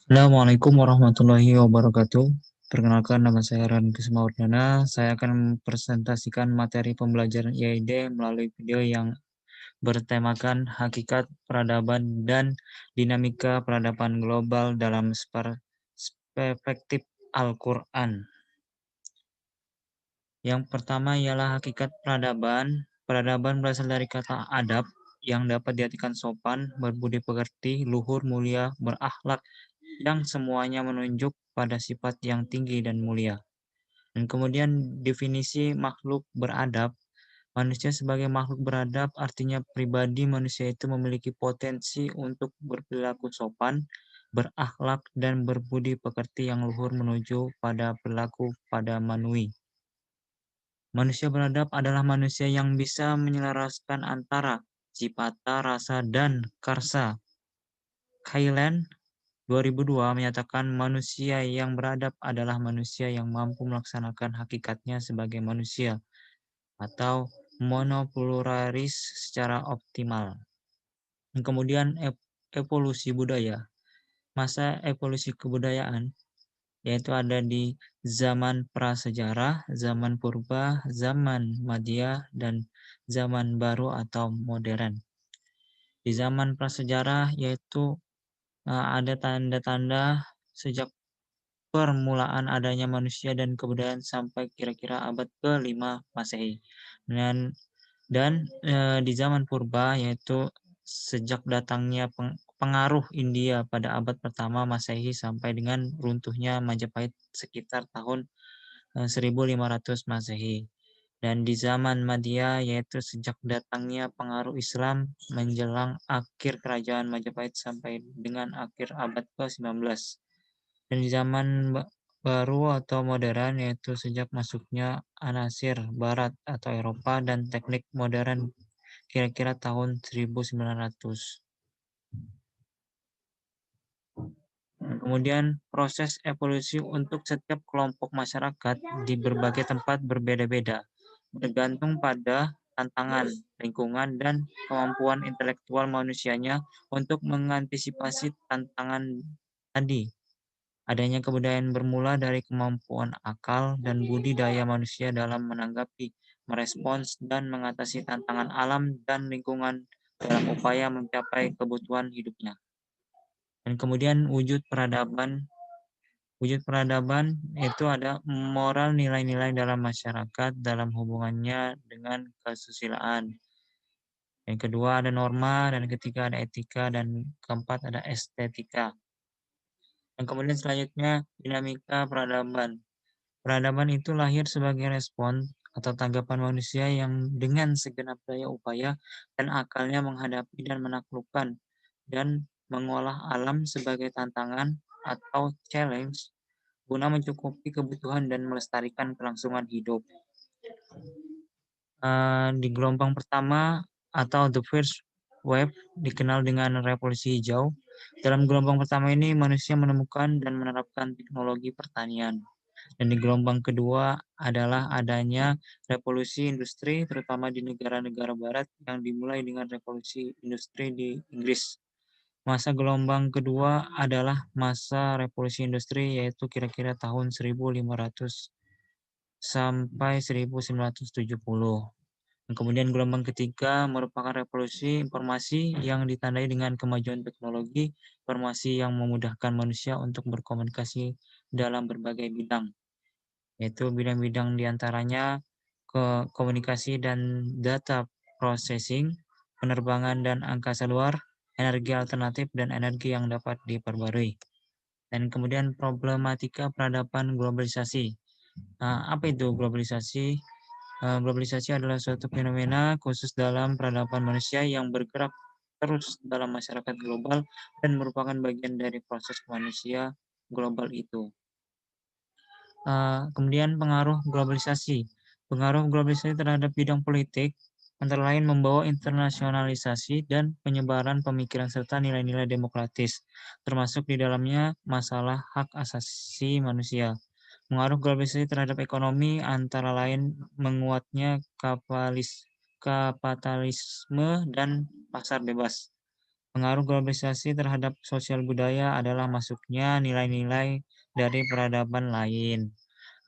Assalamualaikum warahmatullahi wabarakatuh. Perkenalkan, nama saya Ran Kusmawardana. Saya akan mempresentasikan materi pembelajaran IAID melalui video yang bertemakan hakikat peradaban dan dinamika peradaban global dalam perspektif Al-Quran. Yang pertama ialah hakikat peradaban. Peradaban berasal dari kata adab yang dapat diartikan sopan, berbudi pekerti, luhur, mulia, berakhlak, yang semuanya menunjuk pada sifat yang tinggi dan mulia. Dan kemudian definisi makhluk beradab. Manusia sebagai makhluk beradab artinya pribadi manusia itu memiliki potensi untuk berperilaku sopan, berakhlak, dan berbudi pekerti yang luhur menuju pada perilaku pada manui. Manusia beradab adalah manusia yang bisa menyelaraskan antara cipata, rasa, dan karsa. Kailan 2002 menyatakan manusia yang beradab adalah manusia yang mampu melaksanakan hakikatnya sebagai manusia atau monopluralis secara optimal. Kemudian evolusi budaya. Masa evolusi kebudayaan yaitu ada di zaman prasejarah, zaman purba, zaman madya, dan zaman baru atau modern. Di zaman prasejarah yaitu ada tanda-tanda sejak permulaan adanya manusia dan kebudayaan sampai kira-kira abad ke-5 Masehi. Dan di zaman purba yaitu sejak datangnya pengaruh India pada abad pertama Masehi sampai dengan runtuhnya Majapahit sekitar tahun 1500 Masehi. Dan di zaman Madya yaitu sejak datangnya pengaruh Islam menjelang akhir kerajaan Majapahit sampai dengan akhir abad ke-19. Dan di zaman baru atau modern yaitu sejak masuknya anasir barat atau Eropa dan teknik modern kira-kira tahun 1900. Kemudian proses evolusi untuk setiap kelompok masyarakat di berbagai tempat berbeda-beda, bergantung pada tantangan, lingkungan, dan kemampuan intelektual manusianya untuk mengantisipasi tantangan tadi. Adanya kebudayaan bermula dari kemampuan akal dan budi daya manusia dalam menanggapi, merespons, dan mengatasi tantangan alam dan lingkungan dalam upaya mencapai kebutuhan hidupnya. Dan kemudian wujud peradaban. Wujud peradaban itu ada moral nilai-nilai dalam masyarakat dalam hubungannya dengan kesusilaan. Yang kedua ada norma, dan ketiga ada etika, dan keempat ada estetika. Dan kemudian selanjutnya dinamika peradaban. Peradaban itu lahir sebagai respon atau tanggapan manusia yang dengan segenap daya upaya dan akalnya menghadapi dan menaklukkan dan mengolah alam sebagai tantangan atau challenge guna mencukupi kebutuhan dan melestarikan kelangsungan hidup. Di gelombang pertama atau the first wave dikenal dengan revolusi hijau. Dalam gelombang pertama ini manusia menemukan dan menerapkan teknologi pertanian. Dan di gelombang kedua adalah adanya revolusi industri terutama di negara-negara barat yang dimulai dengan revolusi industri di Inggris. Masa gelombang kedua adalah masa revolusi industri yaitu kira-kira tahun 1500 sampai 1970. Kemudian gelombang ketiga merupakan revolusi informasi yang ditandai dengan kemajuan teknologi informasi yang memudahkan manusia untuk berkomunikasi dalam berbagai bidang, yaitu bidang-bidang diantaranya komunikasi dan data processing, penerbangan dan angkasa luar, energi alternatif, dan energi yang dapat diperbarui. Dan kemudian problematika peradaban globalisasi. Apa itu globalisasi? Globalisasi adalah suatu fenomena khusus dalam peradaban manusia yang bergerak terus dalam masyarakat global dan merupakan bagian dari proses manusia global itu. Kemudian pengaruh globalisasi. Pengaruh globalisasi terhadap bidang politik antara lain membawa internasionalisasi dan penyebaran pemikiran serta nilai-nilai demokratis, termasuk di dalamnya masalah hak asasi manusia. Pengaruh globalisasi terhadap ekonomi antara lain menguatnya kapitalisme dan pasar bebas. Pengaruh globalisasi terhadap sosial budaya adalah masuknya nilai-nilai dari peradaban lain.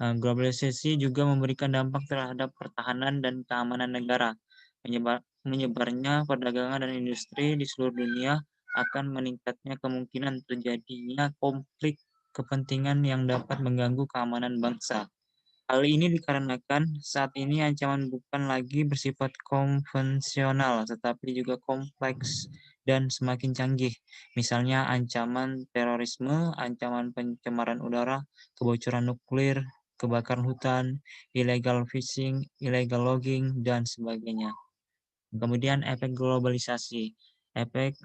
Globalisasi juga memberikan dampak terhadap pertahanan dan keamanan negara. Menyebarnya perdagangan dan industri di seluruh dunia akan meningkatnya kemungkinan terjadinya konflik kepentingan yang dapat mengganggu keamanan bangsa. Hal ini dikarenakan saat ini ancaman bukan lagi bersifat konvensional, tetapi juga kompleks dan semakin canggih. Misalnya ancaman terorisme, ancaman pencemaran udara, kebocoran nuklir, kebakaran hutan, illegal fishing, illegal logging, dan sebagainya. Kemudian efek globalisasi. Efek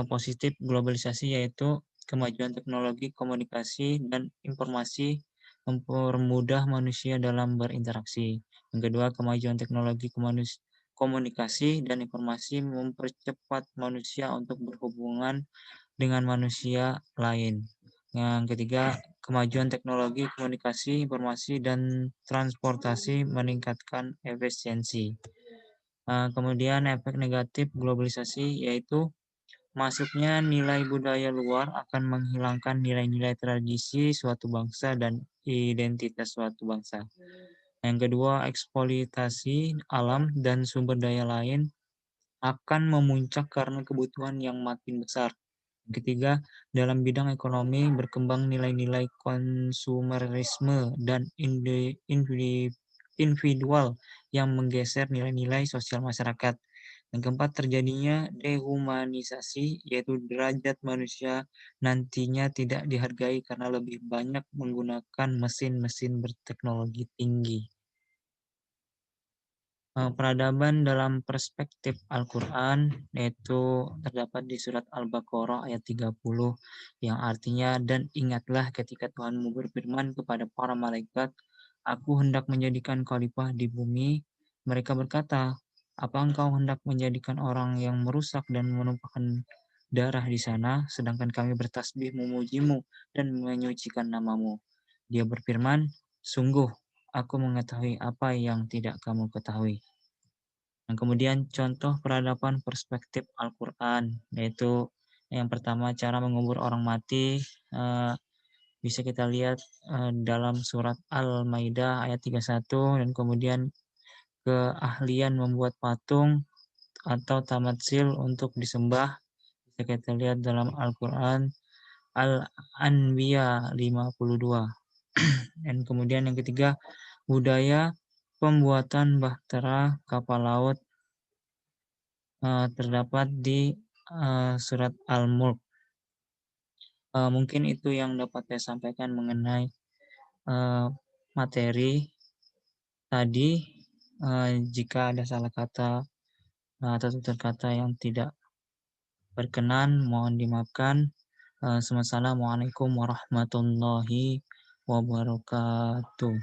positif globalisasi yaitu kemajuan teknologi, komunikasi, dan informasi mempermudah manusia dalam berinteraksi. Yang kedua, kemajuan teknologi komunikasi dan informasi mempercepat manusia untuk berhubungan dengan manusia lain. Yang ketiga, kemajuan teknologi komunikasi, informasi, dan transportasi meningkatkan efisiensi. Kemudian efek negatif globalisasi yaitu masuknya nilai budaya luar akan menghilangkan nilai-nilai tradisi suatu bangsa dan identitas suatu bangsa. Yang kedua, eksploitasi alam dan sumber daya lain akan memuncak karena kebutuhan yang makin besar. Yang ketiga, dalam bidang ekonomi berkembang nilai-nilai konsumerisme dan individual yang menggeser nilai-nilai sosial masyarakat. Yang keempat, terjadinya dehumanisasi, yaitu derajat manusia nantinya tidak dihargai karena lebih banyak menggunakan mesin-mesin berteknologi tinggi. Peradaban dalam perspektif Al-Quran, yaitu terdapat di surat Al-Baqarah ayat 30, yang artinya, dan ingatlah ketika Tuhanmu berfirman kepada para malaikat, aku hendak menjadikan khalifah di bumi. Mereka berkata, apa engkau hendak menjadikan orang yang merusak dan menumpahkan darah di sana, sedangkan kami bertasbih memujimu dan menyucikan namamu. Dia berfirman, sungguh, aku mengetahui apa yang tidak kamu ketahui. Nah, kemudian contoh peradaban perspektif Al-Quran, yaitu yang pertama cara mengubur orang mati, bisa kita lihat dalam surat Al-Maidah ayat 31, dan kemudian keahlian membuat patung atau tamatsil untuk disembah, bisa kita lihat dalam Al-Quran Al-Anbiya 52. Dan kemudian yang ketiga, budaya pembuatan bahtera kapal laut terdapat di surat Al-Mulk. Mungkin itu yang dapat saya sampaikan mengenai materi tadi. Jika ada salah kata atau tutur kata yang tidak berkenan, mohon dimaafkan. Assalamualaikum warahmatullahi wabarakatuh.